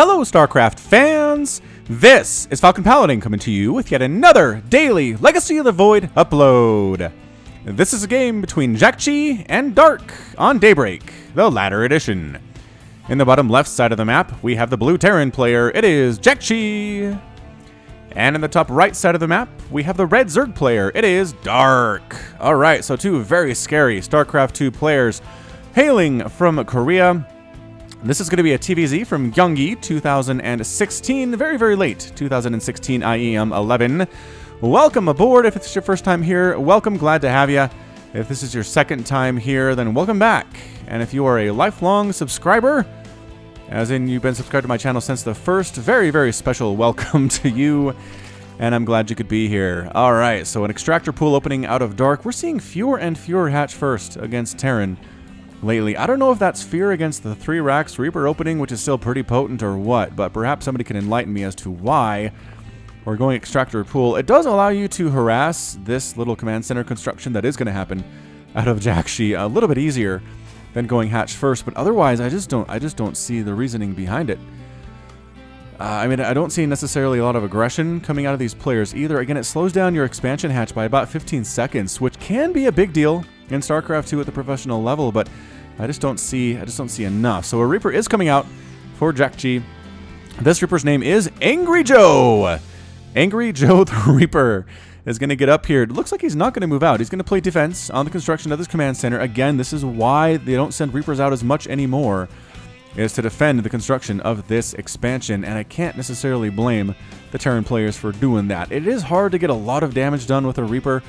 Hello, StarCraft fans! This is Falcon Paladin coming to you with yet another daily Legacy of the Void upload. This is a game between JJAKJI and Dark on Daybreak, the latter edition. In the bottom left side of the map, we have the blue Terran player. It is JJAKJI. And in the top right side of the map, we have the red Zerg player. It is Dark. Alright, so two very scary StarCraft 2 players hailing from Korea. This is going to be a TVZ from Gyeonggi 2016, very, very late 2016 IEM 11. Welcome aboard. If it's your first time here, welcome, glad to have you. If this is your second time here, then welcome back. And if you are a lifelong subscriber, as in you've been subscribed to my channel since the first, very, very special welcome to you. And I'm glad you could be here. All right, so an extractor pool opening out of Dark. We're seeing fewer and fewer hatch first against Terran lately. I don't know if that's fear against the 3 racks Reaper opening, which is still pretty potent, or what, but perhaps somebody can enlighten me as to why we're going extractor pool. It does allow you to harass this little command center construction that is going to happen out of JJAKJI a little bit easier than going hatch first, but otherwise I just don't see the reasoning behind it. I mean, I don't see necessarily a lot of aggression coming out of these players either. Again, it slows down your expansion hatch by about 15 seconds, which can be a big deal in StarCraft 2 at the professional level, but I just don't see enough. So a Reaper is coming out for JJAKJI. This Reaper's name is Angry Joe. Angry Joe the Reaper is going to get up here. It looks like he's not going to move out. He's going to play defense on the construction of this command center. Again, this is why they don't send Reapers out as much anymore, is to defend the construction of this expansion, and I can't necessarily blame the Terran players for doing that. It is hard to get a lot of damage done with a Reaper.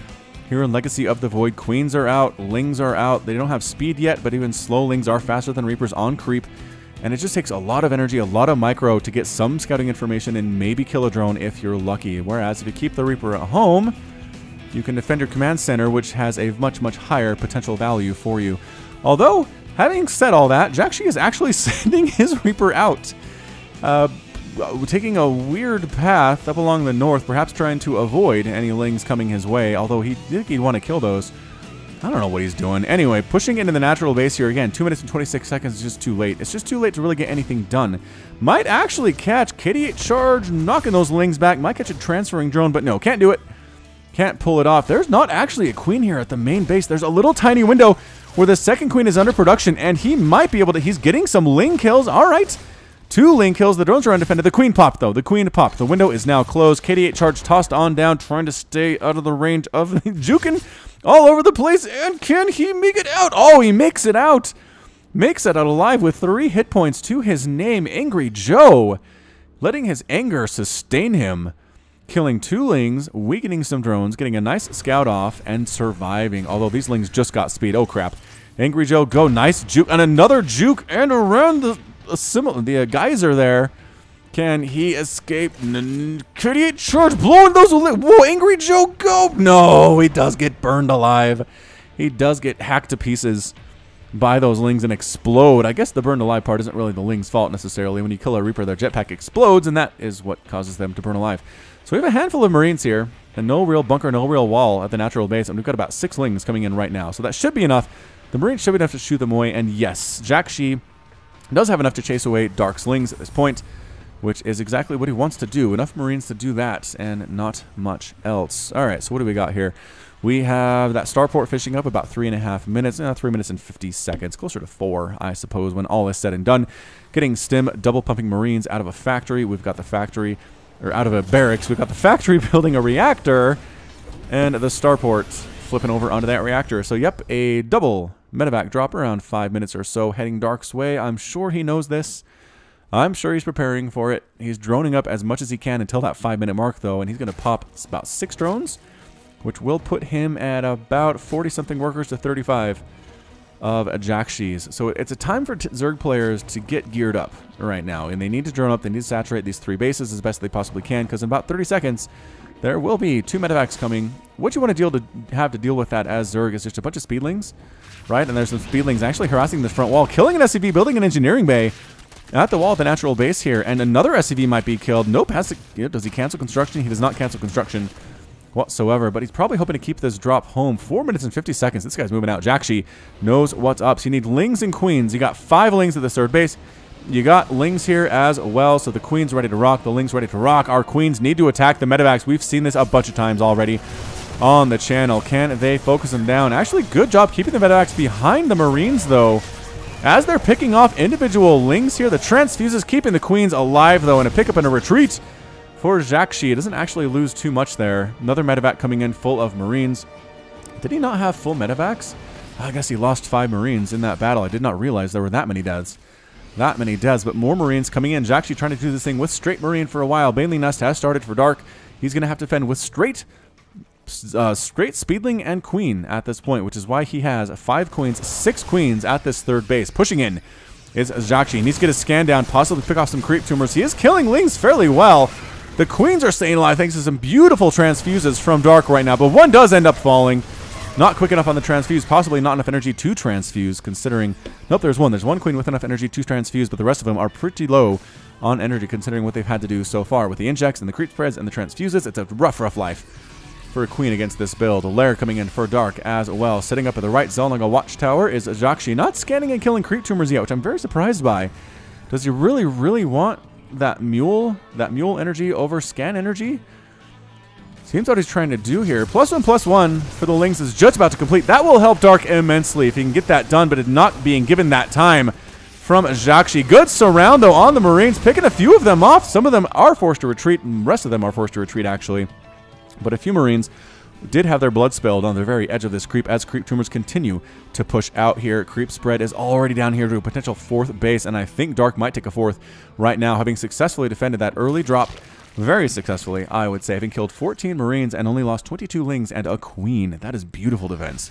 Here in Legacy of the Void, Queens are out, Lings are out. They don't have speed yet, but even slow Lings are faster than Reapers on creep. And it just takes a lot of energy, a lot of micro to get some scouting information and maybe kill a drone if you're lucky. Whereas if you keep the Reaper at home, you can defend your command center, which has a much, much higher potential value for you. Although, having said all that, JJAKJI is actually sending his Reaper out. Taking a weird path up along the north, perhaps trying to avoid any Lings coming his way, although he'd want to kill those. I don't know what he's doing. Anyway, pushing into the natural base here again, 2 minutes and 26 seconds is just too late. It's just too late to really get anything done. Might actually catch KD8 charge, knocking those Lings back. Might catch a transferring drone, but no, can't do it. Can't pull it off. There's not actually a queen here at the main base. There's a little tiny window where the second queen is under production, and he might be able to... He's getting some Ling kills. All right. 2 Ling kills. The drones are undefended. The queen popped, though. The queen popped. The window is now closed. KD8 charge tossed on down, trying to stay out of the range of the juking all over the place. And can he make it out? Oh, he makes it out. Makes it out alive with 3 hit points to his name, Angry Joe. Letting his anger sustain him. Killing 2 Lings, weakening some drones, getting a nice scout off, and surviving. Although these Lings just got speed. Oh, crap. Angry Joe, go. Nice juke. And another juke. And around the geyser there. Can he escape? KD8 charge, blowing those. Whoa, Angry Joe, go. No, he does get burned alive. He does get hacked to pieces by those Lings and explode. I guess the burned alive part isn't really the Ling's fault necessarily. When you kill a Reaper, their jetpack explodes, and that is what causes them to burn alive. So we have a handful of Marines here, and no real bunker, no real wall at the natural base, and we've got about 6 Lings coming in right now. So that should be enough. The Marines should be enough to shoot them away, and yes, JJAKJI does have enough to chase away Dark's Lings at this point, which is exactly what he wants to do. Enough Marines to do that, and not much else. All right, so what do we got here? We have that starport fishing up about 3.5 minutes, 3 minutes and 50 seconds, closer to 4, I suppose, when all is said and done. Getting stim, double pumping Marines out of a factory. We've got the factory, or out of a barracks. We've got the factory building a reactor, and the starport flipping over onto that reactor. So, yep, a double medevac drop around 5 minutes or so, heading Dark's way. I'm sure he knows this. I'm sure he's preparing for it. He's droning up as much as he can until that 5-minute mark, though, and he's going to pop about 6 drones, which will put him at about 40-something workers to 35 of JJAKJI's. So it's a time for Zerg players to get geared up right now, and they need to drone up. They need to saturate these 3 bases as best they possibly can, because in about 30 seconds, there will be 2 medevacs coming. What you want to have to deal with that as Zerg is just a bunch of speedlings, right? And there's some speedlings actually harassing this front wall, killing an SCV, building an engineering bay at the wall at the natural base here, and another SCV might be killed. Nope. Does he cancel construction? He does not cancel construction whatsoever, but he's probably hoping to keep this drop home. 4 minutes and 50 seconds. This guy's moving out. JJAKJI knows what's up. So you need Lings and Queens. You got 5 Lings at the third base. You got Lings here as well, so the Queen's ready to rock, the Ling's ready to rock. Our Queens need to attack the medevacs. We've seen this a bunch of times already on the channel. Can they focus them down? Actually, good job keeping the medevacs behind the Marines, though. As they're picking off individual Lings here, the transfuses keeping the Queens alive, though, and a pickup and a retreat for JJAKJI. It doesn't actually lose too much there. Another medevac coming in full of Marines. Did he not have full medevacs? I guess he lost 5 Marines in that battle. I did not realize there were that many deaths. That many deaths, but more Marines coming in. JJAKJI trying to do this thing with straight Marine for a while. Baneling Nest has started for Dark. He's going to have to defend with straight Speedling and Queen at this point, which is why he has 5 Queens, 6 Queens at this third base. Pushing in is JJAKJI. He needs to get a scan down, possibly pick off some creep tumors. He is killing Lings fairly well. The Queens are staying alive thanks to some beautiful transfuses from Dark right now, but one does end up falling. Not quick enough on the transfuse, possibly not enough energy to transfuse, considering... Nope, there's one. There's one Queen with enough energy to transfuse, but the rest of them are pretty low on energy, considering what they've had to do so far. With the injects and the creep spreads and the transfuses, it's a rough life for a Queen against this build. A Lair coming in for Dark as well. Setting up at the right Xel'Naga Watchtower is JJAKJI, not scanning and killing creep tumors yet, which I'm very surprised by. Does he really want that mule energy over scan energy? Seems what he's trying to do here. +1/+1 for the Lings is just about to complete. That will help Dark immensely if he can get that done, but it's not being given that time from JJAKJI. Good surround, though, on the Marines, picking a few of them off. Some of them are forced to retreat, and the rest of them are forced to retreat, actually. But a few Marines did have their blood spilled on the very edge of this creep as creep tumors continue to push out here. Creep spread is already down here to a potential 4th base, and I think Dark might take a 4th right now, having successfully defended that early drop. Very successfully, I would say, having killed 14 Marines and only lost 22 Lings and a Queen. That is beautiful defense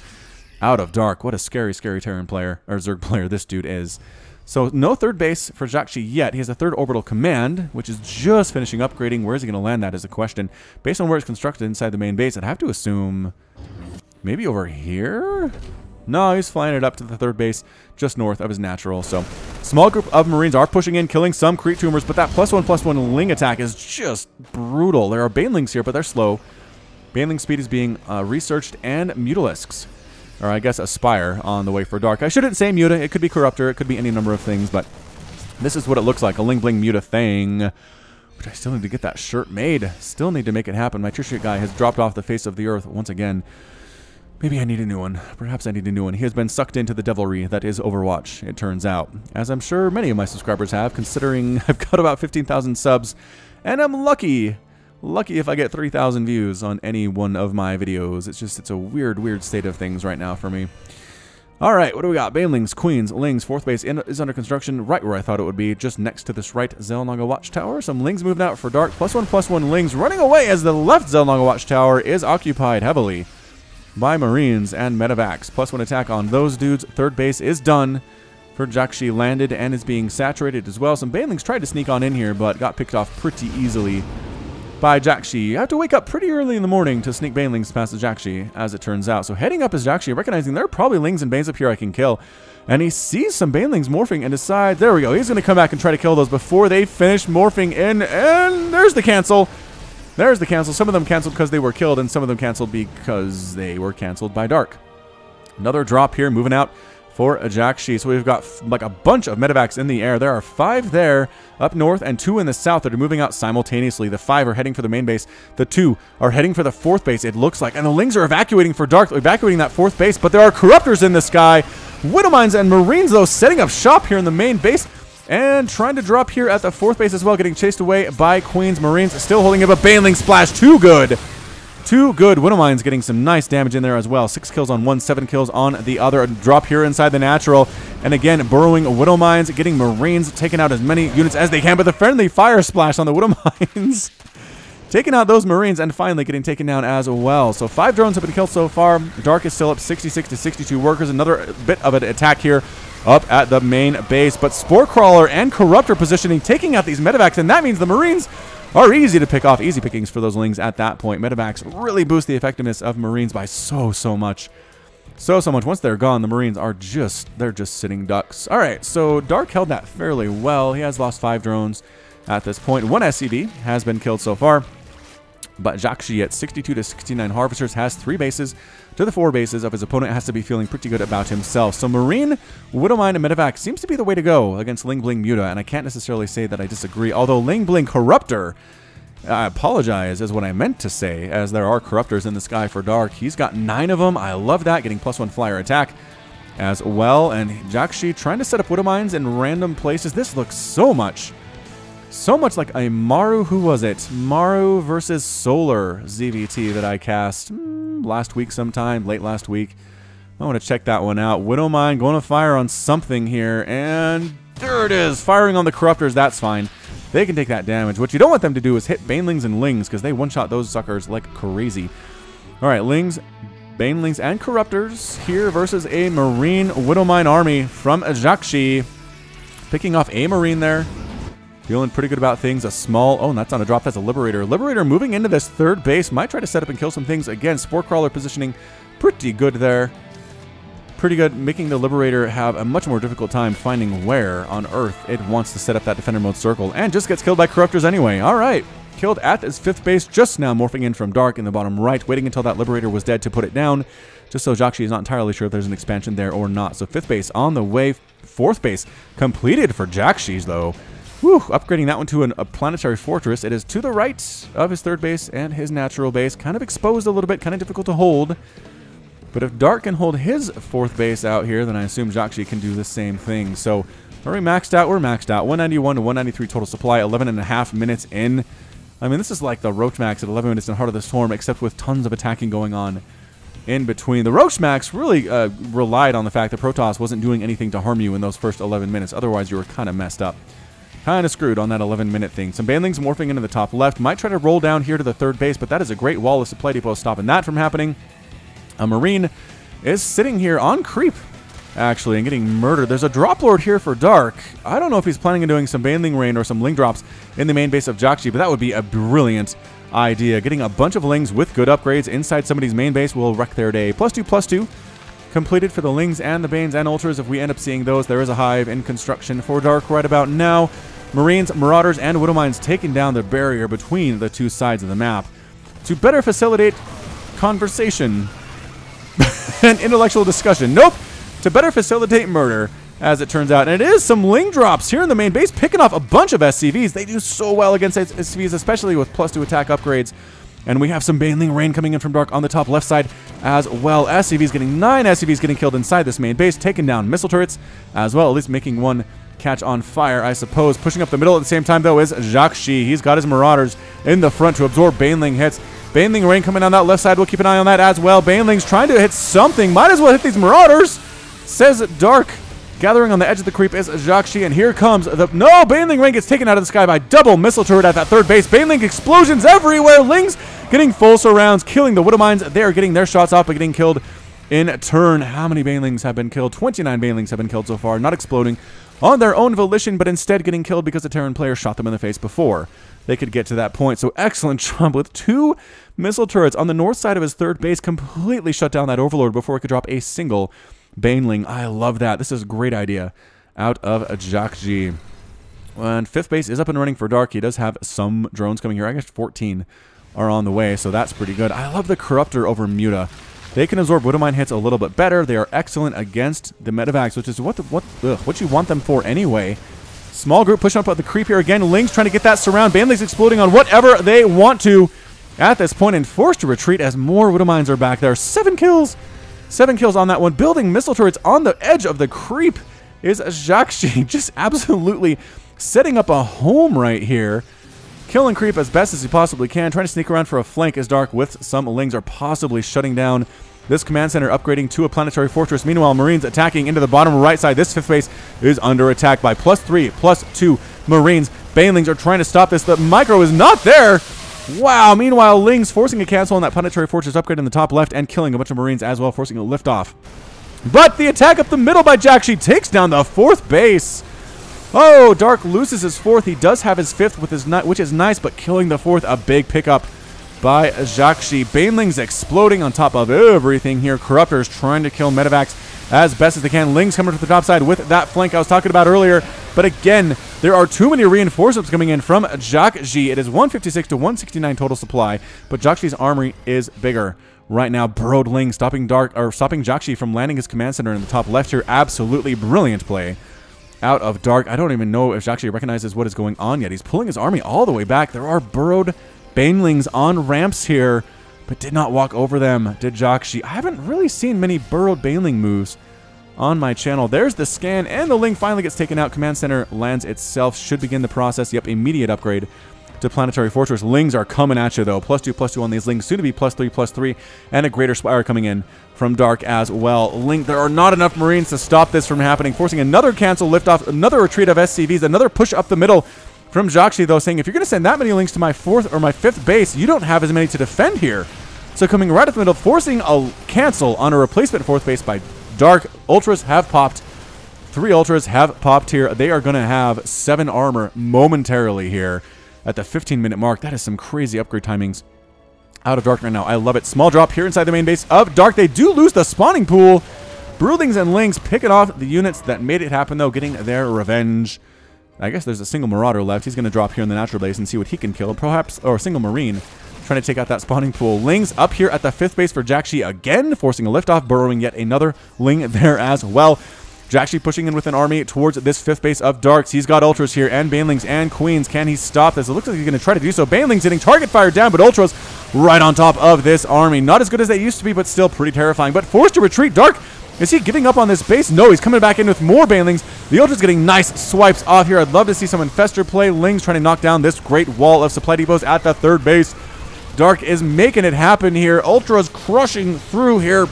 out of Dark. What a scary Terran player, or Zerg player this dude is. So no 3rd base for JJAKJI yet. He has a 3rd orbital command, which is just finishing upgrading. Where is he going to land that is a question. Based on where it's constructed inside the main base, I'd have to assume maybe over here? No, he's flying it up to the 3rd base just north of his natural. So small group of Marines are pushing in, killing some creep tumors, but that +1/+1 Ling attack is just brutal. There are Banelings here, but they're slow. Baneling speed is being researched, and Mutalisks, or I guess Aspire, on the way for Dark. I shouldn't say Muta. It could be Corruptor. It could be any number of things, but this is what it looks like. A Ling Bling Muta thing, which I still need to get that shirt made. Still need to make it happen. My T-shirt guy has dropped off the face of the earth once again. Maybe I need a new one. Perhaps I need a new one. He has been sucked into the devilry that is Overwatch, it turns out. As I'm sure many of my subscribers have, considering I've got about 15,000 subs, and I'm lucky if I get 3,000 views on any one of my videos. It's a weird state of things right now for me. All right, what do we got? Banelings, Queens, Lings, 4th base is under construction, right where I thought it would be, just next to this right Xel'Naga Watchtower. Some Lings moving out for Dark. +1/+1 Lings running away as the left Xel'Naga Watchtower is occupied heavily by Marines and medevacs. +1 attack on those dudes. 3rd base is done for JJAKJI, landed and is being saturated as well. Some Banelings tried to sneak on in here, but got picked off pretty easily by JJAKJI. You have to wake up pretty early in the morning to sneak Banelings past the JJAKJI, as it turns out. So heading up is JJAKJI, recognizing there are probably Lings and Banes up here I can kill. And he sees some Banelings morphing and decides, there we go, he's going to come back and try to kill those before they finish morphing in. And there's the cancel. There's the cancel. Some of them canceled because they were killed, and some of them canceled because they were canceled by Dark. Another drop here, moving out for a JJAKJI. So we've got like a bunch of medevacs in the air. There are 5 there up north and 2 in the south that are moving out simultaneously. The 5 are heading for the main base. The 2 are heading for the 4th base, it looks like. And the Lings are evacuating for Dark, evacuating that 4th base. But there are Corruptors in the sky. Widowmines and Marines, though, setting up shop here in the main base. And trying to drop here at the 4th base as well, getting chased away by Queens. Marines still holding up a Baneling splash. Too good. Too good. Widowmines getting some nice damage in there as well. 6 kills on one, 7 kills on the other. A drop here inside the natural. And again, burrowing Widowmines, getting Marines, taking out as many units as they can. But the friendly fire splash on the Widowmines taking out those Marines and finally getting taken down as well. So 5 drones have been killed so far. Dark is still up 66 to 62 workers. Another bit of an attack here up at the main base. But Spore Crawler and Corruptor positioning, taking out these medevacs, and that means the Marines are easy to pick off. Easy pickings for those Lings at that point. Medevacs really boost the effectiveness of Marines by so much. So much. Once they're gone, the Marines are they're just sitting ducks. All right, so Dark held that fairly well. He has lost 5 drones at this point. 1 SCV has been killed so far. But JJAKJI at 62 to 69 Harvesters has 3 bases to the 4 bases of his opponent. Has to be feeling pretty good about himself. So Marine, Widowmine, and Medevac seems to be the way to go against Ling Bling Muta, and I can't necessarily say that I disagree. Although Ling Bling Corruptor, I apologize, is what I meant to say, as there are Corruptors in the sky for Dark. He's got 9 of them. I love that, getting +1 flyer attack as well. And JJAKJI trying to set up Widowmines in random places. This looks so much like a Maru, who was it? Maru versus Solar ZVT that I cast last week sometime, late last week. I want to check that one out. Widowmine going to fire on something here, and there it is, firing on the Corruptors. That's fine. They can take that damage. What you don't want them to do is hit Banelings and Lings, because they one-shot those suckers like crazy. All right, Lings, Banelings, and Corruptors here versus a Marine Widowmine army from JJAKJI. Picking off a Marine there. Feeling pretty good about things. A small... Oh, that's on a drop. That's a Liberator. Liberator moving into this 3rd base. Might try to set up and kill some things. Again, Spore Crawler positioning pretty good there. Pretty good, making the Liberator have a much more difficult time finding where on Earth it wants to set up that Defender Mode circle. And just gets killed by Corruptors anyway. All right. Killed at his 5th base. Just now morphing in from Dark in the bottom right. Waiting until that Liberator was dead to put it down. Just so JJAKJI is not entirely sure if there's an expansion there or not. So 5th base on the way. 4th base completed for JJAKJI's though. Whew, upgrading that one to a planetary fortress. It is to the right of his 3rd base and his natural base. Kind of exposed a little bit, kind of difficult to hold. But if Dark can hold his 4th base out here, then I assume JJAKJI can do the same thing. So, are we maxed out? We're maxed out. 191 to 193 total supply, 11.5 minutes in. I mean, this is like the Roach Max at 11 minutes in Heart of the Storm, except with tons of attacking going on in between. The Roach Max really relied on the fact that Protoss wasn't doing anything to harm you in those first 11 minutes. Otherwise, you were kind of messed up. Kind of screwed on that 11-minute thing. Some Banelings morphing into the top left. Might try to roll down here to the 3rd base, but that is a great wall of supply depot stopping that from happening. A Marine is sitting here on creep, actually, and getting murdered. There's a Drop Lord here for Dark. I don't know if he's planning on doing some Baneling Rain or some Ling drops in the main base of JJAKJI, but that would be a brilliant idea. Getting a bunch of Lings with good upgrades inside somebody's main base will wreck their day. +2/+2. Completed for the Lings and the Banes and Ultras. If we end up seeing those, there is a hive in construction for Dark right about now. Marines, Marauders, and Widowmines taking down the barrier between the 2 sides of the map to better facilitate conversation and intellectual discussion. Nope, to better facilitate murder, as it turns out. And it is some Ling drops here in the main base, picking off a bunch of SCVs. They do so well against SCVs, especially with +2 attack upgrades. And we have some Baneling Rain coming in from Dark on the top left side as well. SCVs getting 9 SCVs getting killed inside this main base, taking down missile turrets as well, at least making one catch on fire, I suppose. Pushing up the middle at the same time, though, is JJAKJI. He's got his Marauders in the front to absorb Baneling hits. Baneling Rain coming down that left side. We'll keep an eye on that as well. Baneling's trying to hit something. Might as well hit these Marauders, says Dark. Gathering on the edge of the creep is JJAKJI, and here comes the... No! Baneling Rain gets taken out of the sky by double missile turret at that 3rd base. Baneling explosions everywhere. Lings getting full surrounds, killing the Widowmines. They are getting their shots off, but getting killed in turn. How many Banelings have been killed? 29 Banelings have been killed so far. Not exploding on their own volition, but instead getting killed because the Terran player shot them in the face before they could get to that point. So excellent job with 2 missile turrets on the north side of his 3rd base. Completely shut down that Overlord before it could drop a single Baneling. I love that. This is a great idea out of JJAKJI. And 5th base is up and running for Dark. He does have some drones coming here. I guess 14 are on the way, so that's pretty good. I love the Corruptor over Muta. They can absorb Widowmine hits a little bit better. They are excellent against the Medevacs, which is what you want them for anyway. Small group pushing up at the creep here again. Ling's trying to get that surround. Banelings exploding on whatever they want to at this point and forced to retreat as more Widowmines are back there. 7 kills. 7 kills on that one. Building missile turrets on the edge of the creep is JJAKJI. Just absolutely setting up a home right here. Killing creep as best as he possibly can. Trying to sneak around for a flank as Dark with some Lings are possibly shutting down this command center, upgrading to a planetary fortress. Meanwhile, Marines attacking into the bottom right side. This 5th base is under attack by +3/+2 Marines. Banelings are trying to stop this. The micro is not there. Wow. Meanwhile, Lings forcing a cancel on that planetary fortress upgrade in the top left and killing a bunch of Marines as well, forcing a liftoff. But the attack up the middle by JJAKJI takes down the 4th base. Oh, Dark loses his 4th. He does have his 5th, with his which is nice, but killing the 4th, a big pickup by JJAKJI. Banelings exploding on top of everything here. Corruptors trying to kill Medevacs as best as they can. Lings coming to the top side with that flank I was talking about earlier. But again, there are too many reinforcements coming in from JJAKJI. It is 156 to 169 total supply, but JJAKJI's armory is bigger. Right now, Burrowed Ling stopping JJAKJI from landing his command center in the top left here. Absolutely brilliant play out of Dark. I don't even know if JJAKJI recognizes what is going on yet. He's pulling his army all the way back. There are burrowed banelings on ramps here, but did not walk over them, did JJAKJI. I haven't really seen many burrowed baneling moves on my channel. There's the scan, and the Ling finally gets taken out. Command center lands itself. Should begin the process. Yep, immediate upgrade to Planetary Fortress. Lings are coming at you, though. +2/+2 on these Lings. Soon to be +3/+3. And a Greater Spire coming in from Dark as well. Ling, there are not enough Marines to stop this from happening, forcing another cancel liftoff, another retreat of SCVs, another push up the middle from JJAKJI, though, saying, if you're going to send that many Lings to my 4th or my 5th base, you don't have as many to defend here. So coming right up the middle, forcing a cancel on a replacement 4th base by Dark. Ultras have popped. 3 Ultras have popped here. They are going to have 7 armor momentarily here at the 15-minute mark. That is some crazy upgrade timings out of Dark right now. I love it. Small drop here inside the main base of Dark. They do lose the spawning pool. Broodlings and Lings picking off the units that made it happen, though, getting their revenge. I guess there's a single Marauder left. He's going to drop here in the natural base and see what he can kill. Perhaps, or a single Marine trying to take out that spawning pool. Lings up here at the 5th base for JJAKJI again, forcing a liftoff, burrowing yet another Ling there as well. JJAKJI pushing in with an army towards this 5th base of Darks. He's got Ultras here and Banelings and Queens. Can he stop this? It looks like he's going to try to do so. Banelings hitting target fire down, but Ultras right on top of this army. Not as good as they used to be, but still pretty terrifying. But forced to retreat. Dark, is he giving up on this base? No, he's coming back in with more Banelings. The Ultras getting nice swipes off here. I'd love to see some Infestor play. Lings trying to knock down this great wall of supply depots at the 3rd base. Dark is making it happen here. Ultras crushing through here.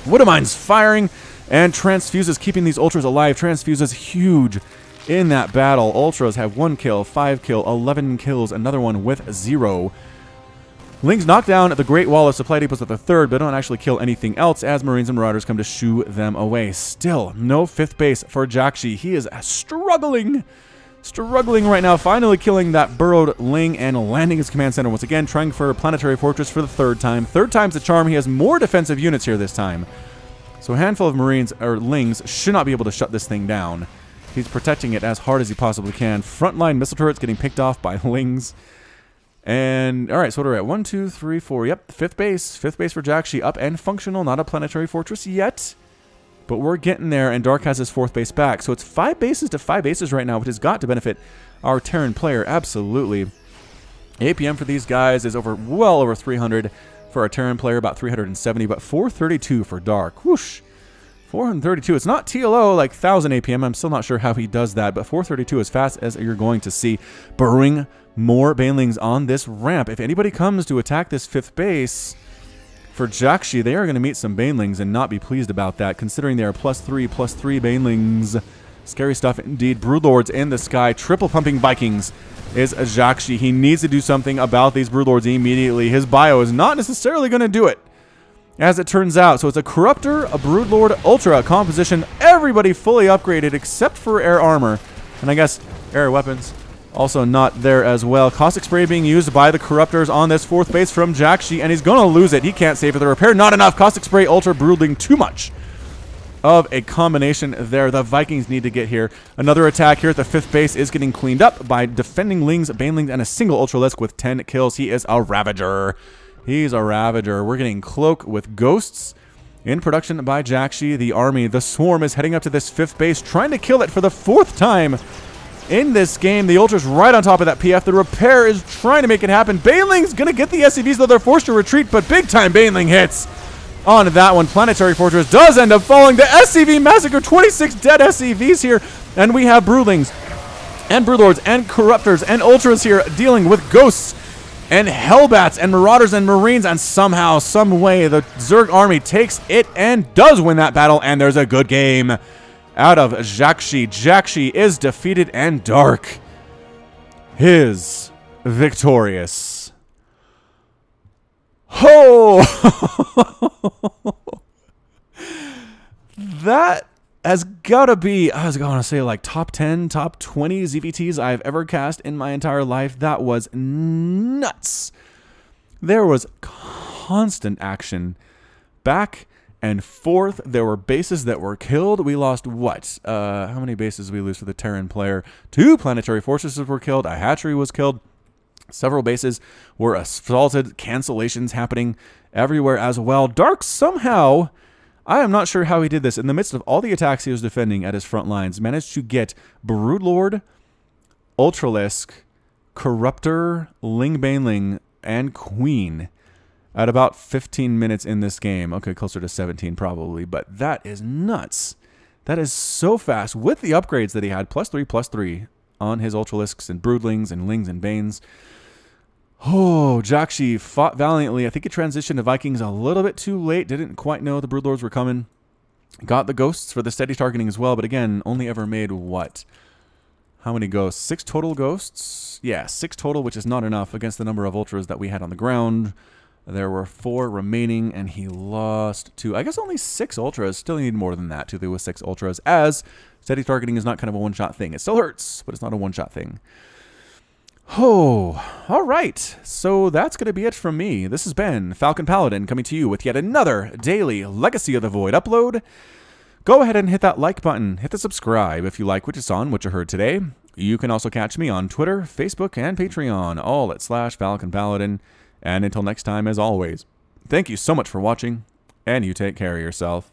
Widowmine's firing. And Transfuses keeping these Ultras alive. Transfuses huge in that battle. Ultras have 1 kill, 5 kill, 11 kills. Another one with 0. Lings knock down the Great Wall of Supply Depots at the 3rd, but don't actually kill anything else as Marines and Marauders come to shoo them away. Still, no 5th base for JJAKJI. He is struggling right now, finally killing that burrowed Ling and landing his command center once again, trying for a Planetary Fortress for the 3rd time. 3rd time's the charm. He has more defensive units here this time. So a handful of Marines or Lings should not be able to shut this thing down. He's protecting it as hard as he possibly can. Frontline missile turrets getting picked off by Lings. And, all right, so what are we at? 1, 2, 3, 4. Yep, 5th base. 5th base for JJAKJI, up and functional. Not a Planetary Fortress yet, but we're getting there, and Dark has his 4th base back. So it's 5 bases to 5 bases right now, which has got to benefit our Terran player, absolutely. APM for these guys is well over 300 for our Terran player, about 370, but 432 for Dark. Whoosh. 432. It's not TLO like 1000 APM. I'm still not sure how he does that, but 432 as fast as you're going to see. Burrowing more Banelings on this ramp. If anybody comes to attack this 5th base for JJAKJI, they are going to meet some Banelings and not be pleased about that, considering they are +3/+3 Banelings. Scary stuff indeed. Broodlords in the sky. Triple pumping Vikings is JJAKJI. He needs to do something about these Broodlords immediately. His bio is not necessarily going to do it, as it turns out. So it's a Corruptor, a Broodlord, Ultra composition. Everybody fully upgraded except for air armor. And I guess air weapons also not there as well. Caustic Spray being used by the Corruptors on this 4th base from JJAKJI, and he's going to lose it. He can't save it. The repair, not enough. Caustic Spray, Ultra, Broodling, too much of a combination there. The Vikings need to get here. Another attack here at the 5th base is getting cleaned up by defending Lings, Banelings, and a single Ultralisk with 10 kills. He is a Ravager. He's a Ravager. We're getting Cloak with Ghosts in production by JJAKJI. The army, the Swarm, is heading up to this 5th base, trying to kill it for the 4th time in this game. The Ultra's right on top of that PF. The repair is trying to make it happen. Baneling's going to get the SCVs, though they're forced to retreat, but big-time Baneling hits on that one. Planetary Fortress does end up falling. The SCV massacre, 26 dead SCVs here, and we have Broodlings and Broodlords and Corruptors and Ultras here dealing with Ghosts and Hellbats and Marauders and Marines, and somehow, some way, the Zerg army takes it and does win that battle, and there's a good game out of JJAKJI. JJAKJI is defeated, and Dark is victorious. Oh! That has got to be, I was going to say, like top 10, top 20 ZVTs I've ever cast in my entire life. That was nuts. There was constant action back And fourth, there were bases that were killed. We lost what? How many bases did we lose for the Terran player? 2 planetary fortresses were killed. A hatchery was killed. Several bases were assaulted. Cancellations happening everywhere as well. Dark somehow, I am not sure how he did this. In the midst of all the attacks he was defending at his front lines, managed to get Broodlord, Ultralisk, Corruptor, Ling Baneling, and Queen at about 15 minutes in this game. Okay, closer to 17 probably, but that is nuts. That is so fast with the upgrades that he had. +3/+3 on his Ultralisks and Broodlings and Lings and Banes. Oh, JJAKJI fought valiantly. I think he transitioned to Vikings a little bit too late. Didn't quite know the Broodlords were coming. Got the Ghosts for the steady targeting as well, but again, only ever made what? How many Ghosts? 6 total Ghosts? Yeah, 6 total, which is not enough against the number of Ultras that we had on the ground. There were 4 remaining, and he lost 2. I guess only 6 Ultras. Still need more than that to do with 6 Ultras, as steady targeting is not kind of a one-shot thing. It still hurts, but it's not a one-shot thing. Oh, all right. So that's going to be it from me. This has been Falcon Paladin coming to you with yet another daily Legacy of the Void upload. Go ahead and hit that like button. Hit the subscribe if you like what you saw and what you heard today. You can also catch me on Twitter, Facebook, and Patreon, all at /Falcon Paladin. And until next time, as always, thank you so much for watching, and you take care of yourself.